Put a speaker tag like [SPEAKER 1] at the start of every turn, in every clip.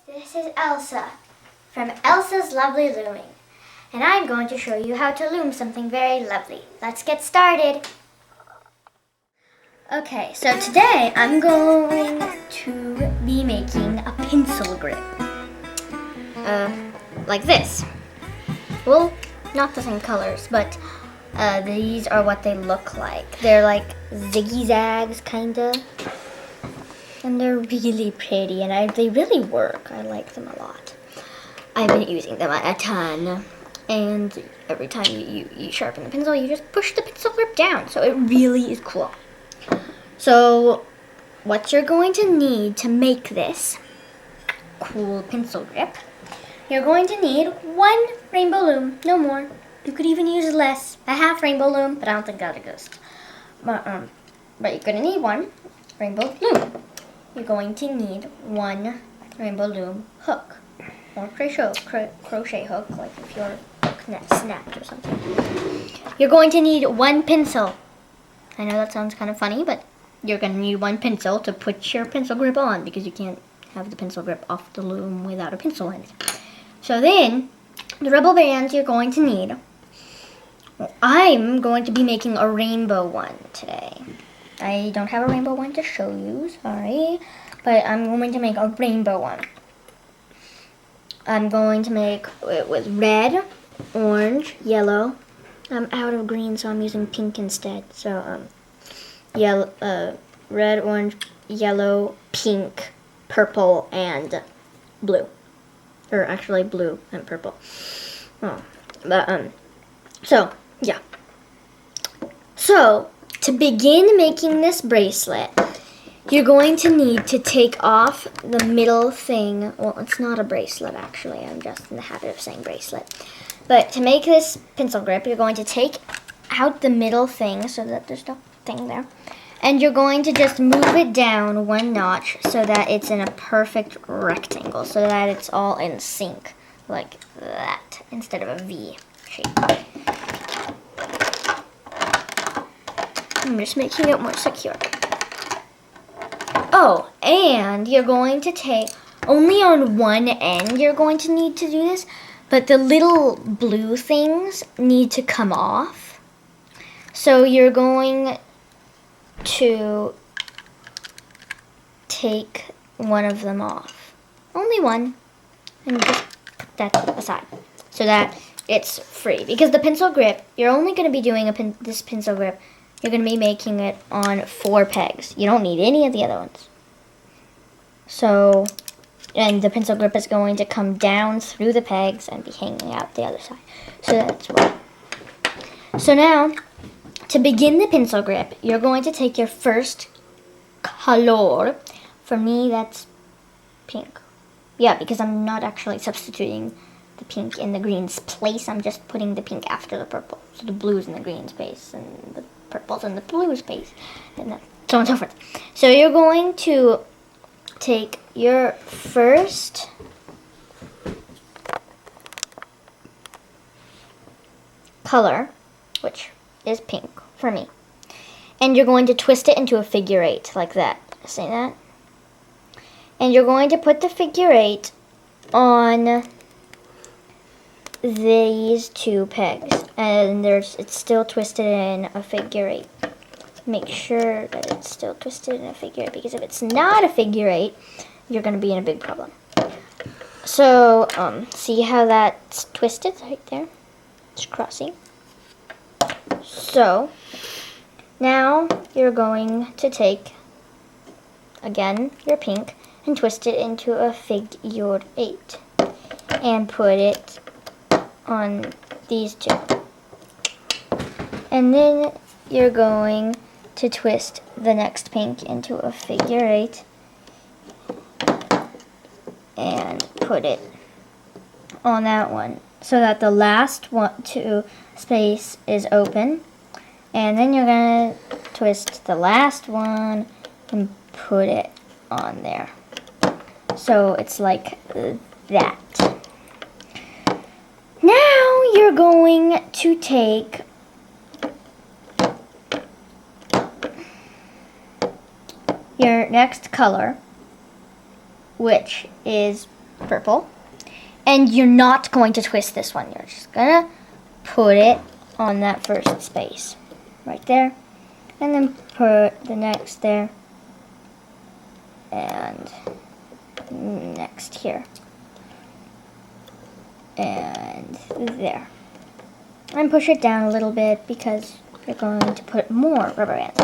[SPEAKER 1] This is Elsa from Elsa's Lovely Looming, and I'm going to show you how to loom something very lovely. Let's get started. Okay, so today I'm going to be making a pencil grip. Like this. Well, not the same colors, but these are what they look like. They're like zigzags, kinda. And they're really pretty, and they really work. I like them a lot. I've been using them a ton. And every time you sharpen the pencil, you just push the pencil grip down. So it really is cool. So what you're going to need to make this cool pencil grip, you're going to need one rainbow loom, no more. You could even use less, a half rainbow loom, but I don't think that exists. But you're gonna need one rainbow loom. You're going to need one rainbow loom hook or crochet hook, like if your hook snapped or something. You're going to need one pencil. I know that sounds kind of funny, but you're going to need one pencil to put your pencil grip on, because you can't have the pencil grip off the loom without a pencil in it. So then, the rubber bands you're going to need. Well, I'm going to be making a rainbow one today. I don't have a rainbow one to show you, sorry, but I'm going to make a rainbow one. I'm going to make it with red, orange, yellow. I'm out of green, so I'm using pink instead. So, yellow, red, orange, yellow, pink, purple, and blue. Or actually blue and purple. Oh, but, so, yeah. So, to begin making this bracelet, you're going to need to take off the middle thing. Well, it's not a bracelet, actually. I'm just in the habit of saying bracelet. But to make this pencil grip, you're going to take out the middle thing so that there's no thing there. And you're going to just move it down one notch so that it's in a perfect rectangle, so that it's all in sync, like that, instead of a V shape. I'm just making it more secure. Oh, and you're going to take, only on one end you're going to need to do this, but the little blue things need to come off. So you're going to take one of them off. Only one. And just put that aside so that it's free. Because the pencil grip, you're only going to be doing this pencil grip, you're going to be making it on 4 pegs. You don't need any of the other ones. So, and the pencil grip is going to come down through the pegs and be hanging out the other side. So that's why. So now, to begin the pencil grip, you're going to take your first color. For me, that's pink. Yeah, because I'm not actually substituting the pink in the green's place. I'm just putting the pink after the purple. So the blue's in the green's place, and the purple's in the blue's space, and so on and so forth. So you're going to take your first color, which is pink for me, and you're going to twist it into a figure 8 like that. See that? And you're going to put the figure 8 on these 2 pegs, and it's still twisted in a figure 8. Make sure that it's still twisted in a figure 8, because if it's not a figure 8, you're going to be in a big problem. So, see how that's twisted right there? It's crossing. So, now you're going to take, again, your pink, and twist it into a figure 8. And put it on these 2. And then you're going to twist the next pink into a figure 8 and put it on that one, so that the last 2 space is open. And then you're going to twist the last one and put it on there. So it's like that. Now you're going to take your next color, which is purple. And you're not going to twist this one. You're just gonna put it on that first space. Right there. And then put the next there. And next here. And there. And push it down a little bit because you're going to put more rubber bands.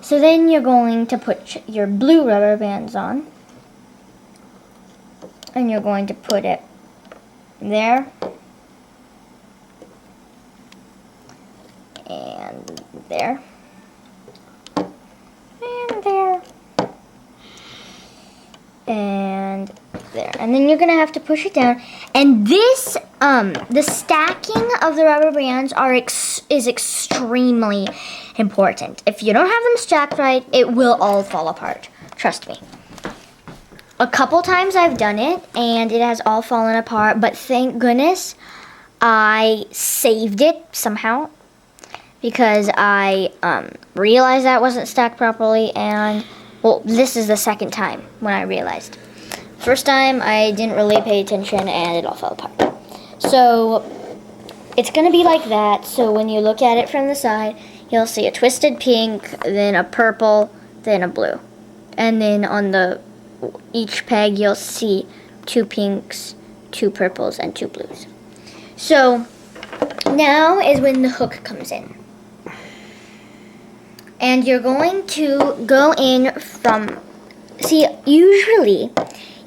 [SPEAKER 1] So then you're going to put your blue rubber bands on. And you're going to put it there. And there. And there. And there. And then you're going to have to push it down. And this, the stacking of the rubber bands is extremely important. If you don't have them stacked right, it will all fall apart. Trust me. A couple times I've done it, and it has all fallen apart, but thank goodness I saved it somehow because I realized that it wasn't stacked properly, and, well, this is the second time when I realized. First time, I didn't really pay attention, and it all fell apart. So, it's going to be like that, so when you look at it from the side, you'll see a twisted pink, then a purple, then a blue. And then on each peg, you'll see 2 pinks, 2 purples, and 2 blues. So, now is when the hook comes in. And you're going to go in from, see, usually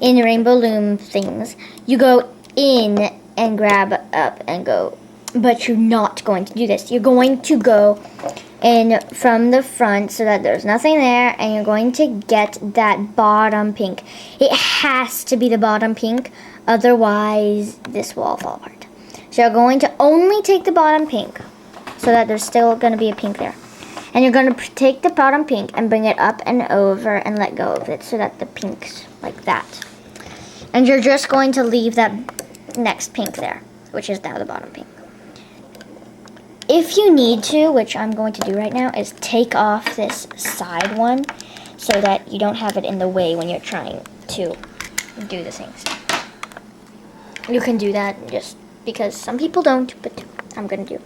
[SPEAKER 1] in Rainbow Loom things, you go in and grab up and go, but you're not going to do this. You're going to go in from the front so that there's nothing there, and you're going to get that bottom pink. It has to be the bottom pink, otherwise this will all fall apart. So you're going to only take the bottom pink so that there's still going to be a pink there. And you're going to take the bottom pink and bring it up and over and let go of it so that the pink's like that. And you're just going to leave that next pink there, which is now the bottom pink. If you need to, which I'm going to do right now, is take off this side one so that you don't have it in the way when you're trying to do the things. You can do that just because some people don't, but I'm going to do.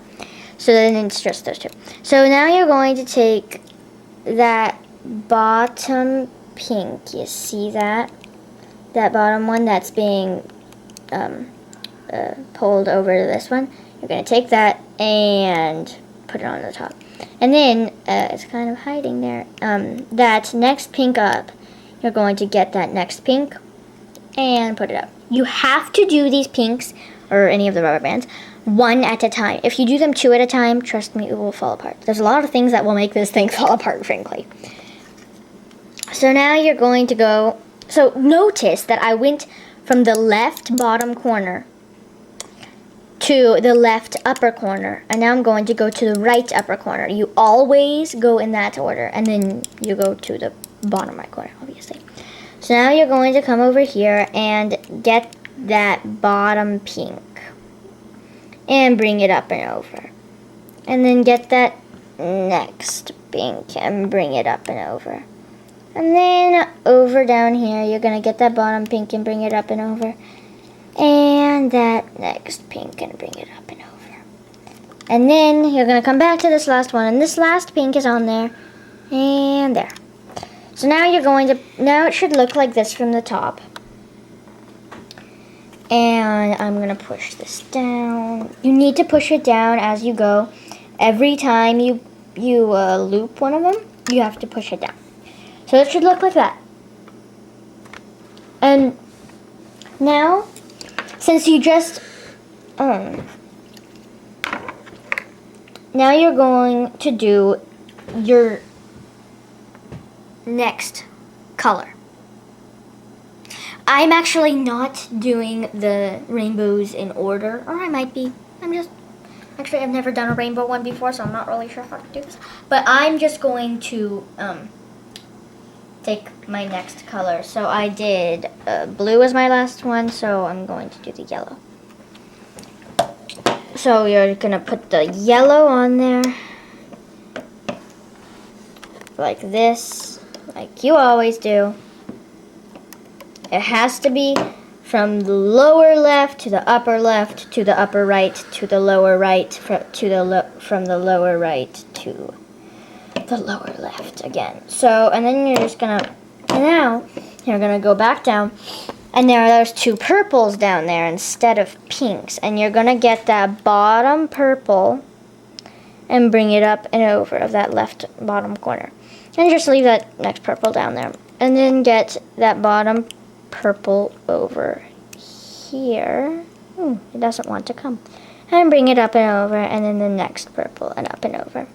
[SPEAKER 1] So then it's just those two. So now you're going to take that bottom pink. You see that? That bottom one that's being pulled over to this one. You're going to take that and put it on the top. And then, it's kind of hiding there. That next pink up, you're going to get that next pink and put it up. You have to do these pinks, or any of the rubber bands, one at a time. If you do them 2 at a time, trust me, it will fall apart. There's a lot of things that will make this thing fall apart, frankly. So now you're going to go, so notice that I went from the left bottom corner to the left upper corner, and now I'm going to go to the right upper corner. You always go in that order, and then you go to the bottom right corner, obviously. So now you're going to come over here and get that bottom pink and bring it up and over, and then get that next pink and bring it up and over, and then over down here you're going to get that bottom pink and bring it up and over, and that next pink and bring it up and over. And then you're going to come back to this last one, and this last pink is on there, and there. So now you're going to, now it should look like this from the top. And I'm going to push this down. You need to push it down as you go. Every time you loop one of them, you have to push it down. So it should look like that. And now, since you just, now you're going to do your next color. I'm actually not doing the rainbows in order, or I might be. Actually, I've never done a rainbow one before, so I'm not really sure how to do this. But I'm just going to take my next color. So I did blue as my last one, so I'm going to do the yellow. So you're going to put the yellow on there, like this, like you always do. It has to be from the lower left to the upper left to the upper right to the lower right from the lower right to the lower left again. So, and then you're just gonna, now you're gonna go back down, and there are those two purples down there instead of pinks, and you're gonna get that bottom purple and bring it up and over of that left bottom corner, and just leave that next purple down there, and then get that bottom purple over here. It doesn't want to come, and bring it up and over, and then the next purple and up and over.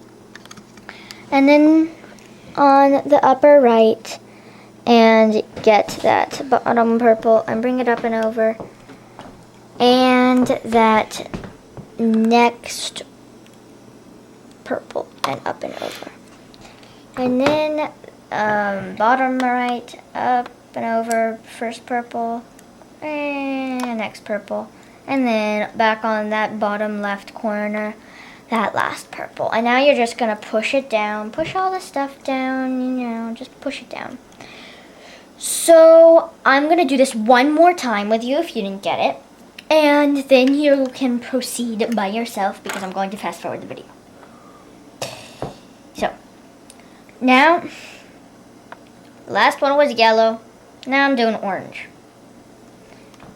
[SPEAKER 1] And then on the upper right, and get that bottom purple and bring it up and over, and that next purple and up and over. And then bottom right, up and over, first purple, and next purple. And then back on that bottom left corner, that last purple. And now you're just gonna push it down, push all the stuff down, you know, just push it down. So I'm gonna do this one more time with you if you didn't get it, and then you can proceed by yourself because I'm going to fast forward the video. So now, last one was yellow, now I'm doing orange.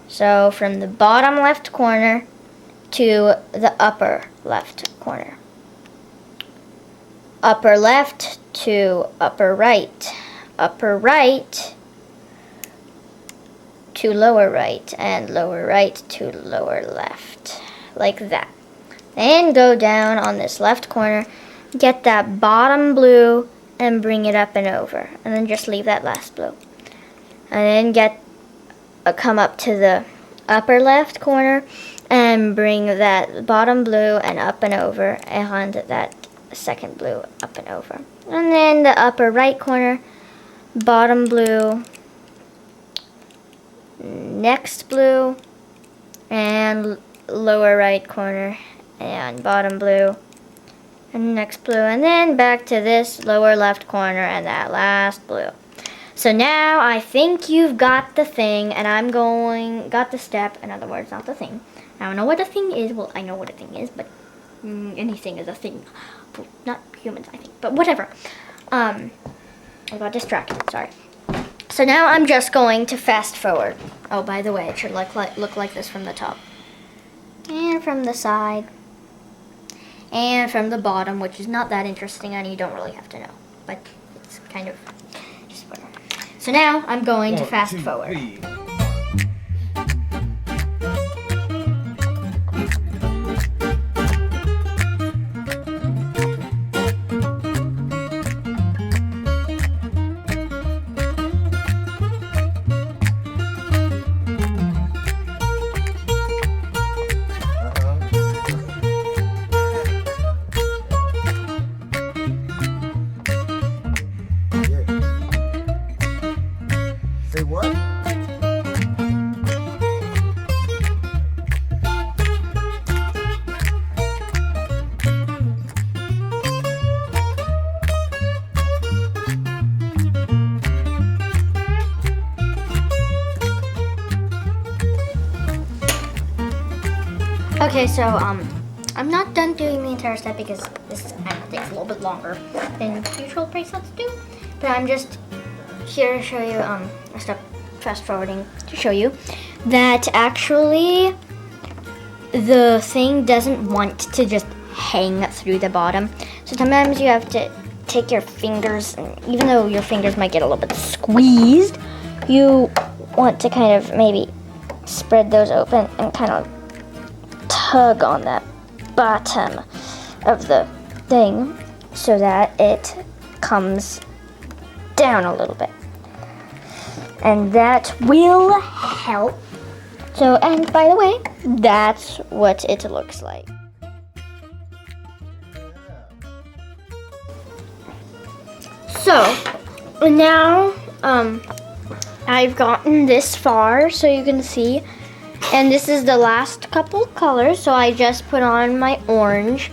[SPEAKER 1] So from the bottom left corner to the upper left corner. Upper left to upper right. Upper right to lower right. And lower right to lower left. Like that. Then go down on this left corner. Get that bottom blue and bring it up and over. And then just leave that last blue. And then come up to the upper left corner and bring that bottom blue and up and over, and that second blue up and over. And then the upper right corner, bottom blue, next blue, and lower right corner, and bottom blue, and next blue, and then back to this lower left corner and that last blue. So now I think you've got the thing, and got the step, in other words, not the thing. I don't know what a thing is. Well, I know what a thing is, but anything is a thing. Not humans, I think, but whatever. I got distracted, sorry. So now I'm just going to fast forward. Oh, by the way, it should look like this from the top. And from the side. And from the bottom, which is not that interesting, and you don't really have to know. But it's kind of just whatever. So now I'm going to fast forward.
[SPEAKER 2] 3. Say what?
[SPEAKER 1] Okay, so I'm not done doing the entire step because this takes a little bit longer than usual bracelets do. But I'm just here to show you a step fast forwarding to show you that actually the thing doesn't want to just hang through the bottom. So sometimes you have to take your fingers, and even though your fingers might get a little bit squeezed, you want to kind of maybe spread those open and kind of tug on that bottom of the thing so that it comes down a little bit. And that will help. So, and by the way, that's what it looks like. So, now, I've gotten this far, so you can see. And this is the last couple colors, so I just put on my orange.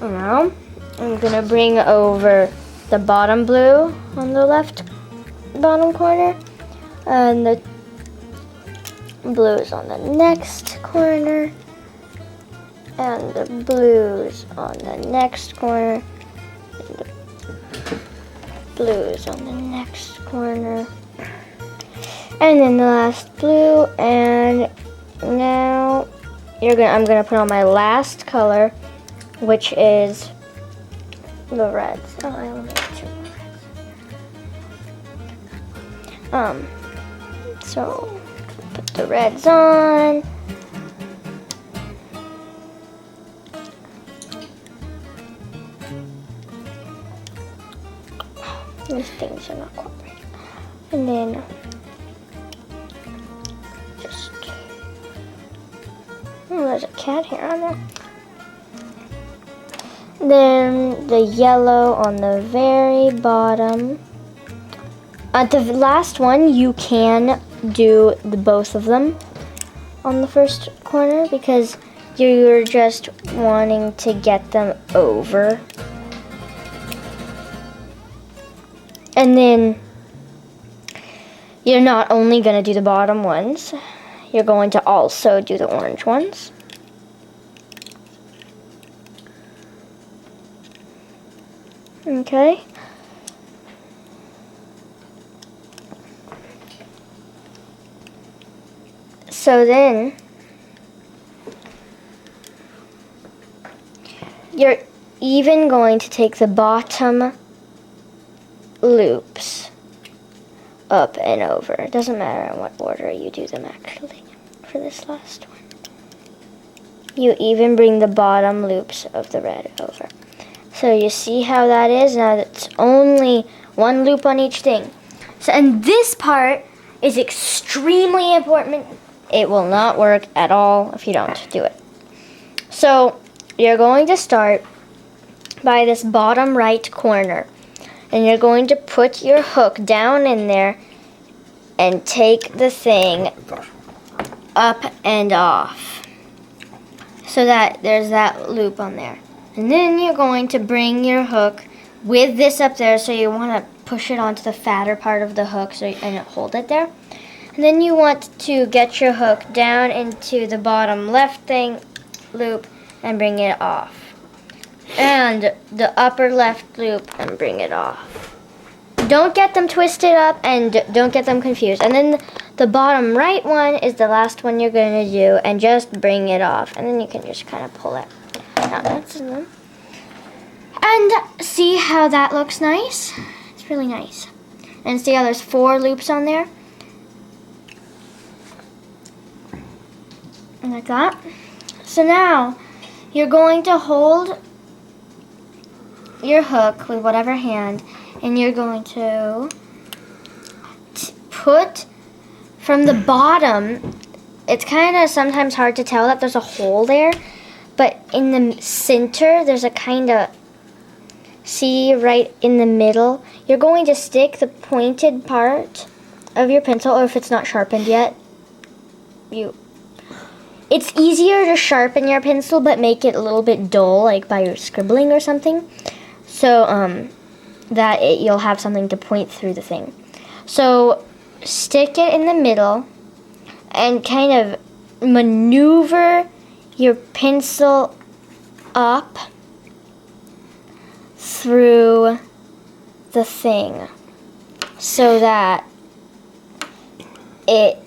[SPEAKER 1] Now, I'm gonna bring over the bottom blue on the left bottom corner, and the blues on the next corner, and the blues on the next corner, and the blues on the next corner, and then the last blue. And now I'm gonna put on my last color, which is the reds. Oh, I only have 2 more reds. So put the reds on. These things are not quite right. And then just, there's a cat hair on there. Then the yellow on the very bottom. At the last one, you can do both of them on the first corner because you're just wanting to get them over. And then you're not only going to do the bottom ones, you're going to also do the orange ones. Okay. So then you're even going to take the bottom loops up and over. It doesn't matter in what order you do them actually for this last one. You even bring the bottom loops of the red over. So you see how that is? Now it's only 1 loop on each thing. So, and this part is extremely important. It will not work at all if you don't do it. So you're going to start by this bottom right corner. And you're going to put your hook down in there and take the thing up and off so that there's that loop on there. And then you're going to bring your hook with this up there, so you want to push it onto the fatter part of the hook and hold it there. And then you want to get your hook down into the bottom left thing loop and bring it off. And the upper left loop and bring it off. Don't get them twisted up and don't get them confused. And then the bottom right one is the last one you're going to do, and just bring it off. And then you can just kind of pull it out. That's them. And see how that looks nice? It's really nice. And see how there's 4 loops on there? And like that. So now you're going to hold your hook with whatever hand, and you're going to put from the bottom. It's kind of sometimes hard to tell that there's a hole there, but in the center there's a kind of, see right in the middle, you're going to stick the pointed part of your pencil, or if it's not sharpened yet, it's easier to sharpen your pencil but make it a little bit dull, like by your scribbling or something. So that you'll have something to point through the thing. So stick it in the middle and kind of maneuver your pencil up through the thing so that it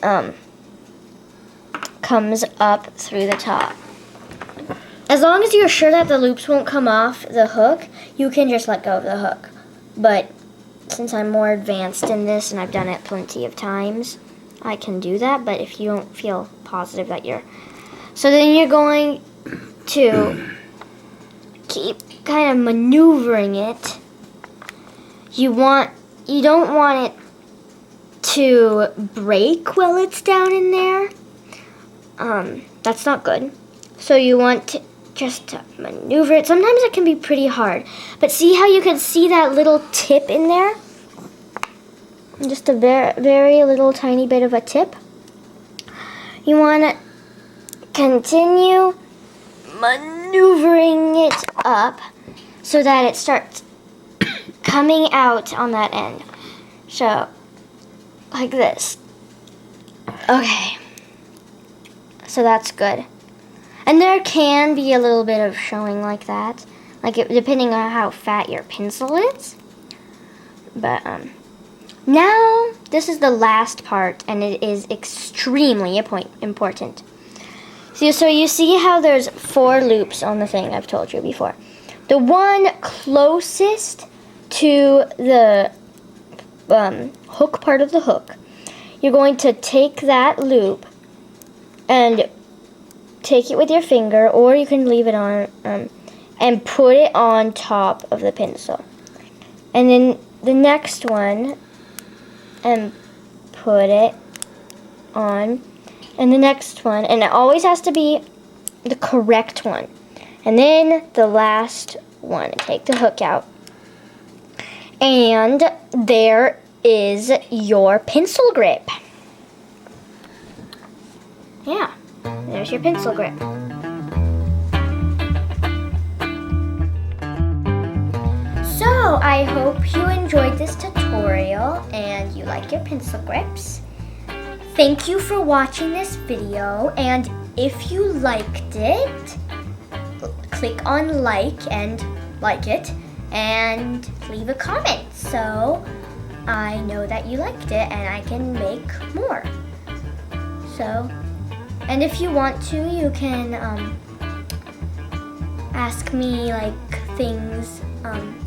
[SPEAKER 1] comes up through the top. As long as you're sure that the loops won't come off the hook, you can just let go of the hook. But since I'm more advanced in this and I've done it plenty of times, I can do that. But if you don't feel positive that you're... So then you're going to keep kind of maneuvering it. You don't want it to break while it's down in there. That's not good. So you want to just maneuver it. Sometimes it can be pretty hard. But see how you can see that little tip in there? Just a very, very little tiny bit of a tip. You want to continue maneuvering it up so that it starts coming out on that end. So, like this. Okay. so that's good. And there can be a little bit of showing like that, depending on how fat your pencil is. But now this is the last part, and it is extremely important. So you see how there's 4 loops on the thing I've told you before. The one closest to the hook part of the hook, you're going to take that loop and take it with your finger, or you can leave it on and put it on top of the pencil. And then the next one, and put it on, and the next one, and it always has to be the correct one. And then the last one, take the hook out, and there is your pencil grip. Yeah, there's your pencil grip. So I hope you enjoyed this tutorial and you like your pencil grips. Thank you for watching this video, and if you liked it, click on like it and leave a comment so I know that you liked it and I can make more. So, and if you want to, you can ask me like things,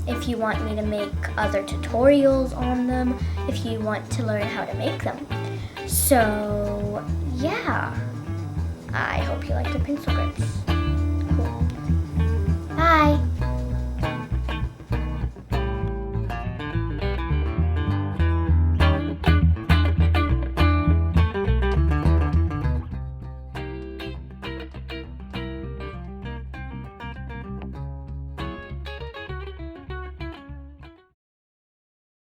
[SPEAKER 1] if you want me to make other tutorials on them, if you want to learn how to make them. So yeah, I hope you like the pencil grips.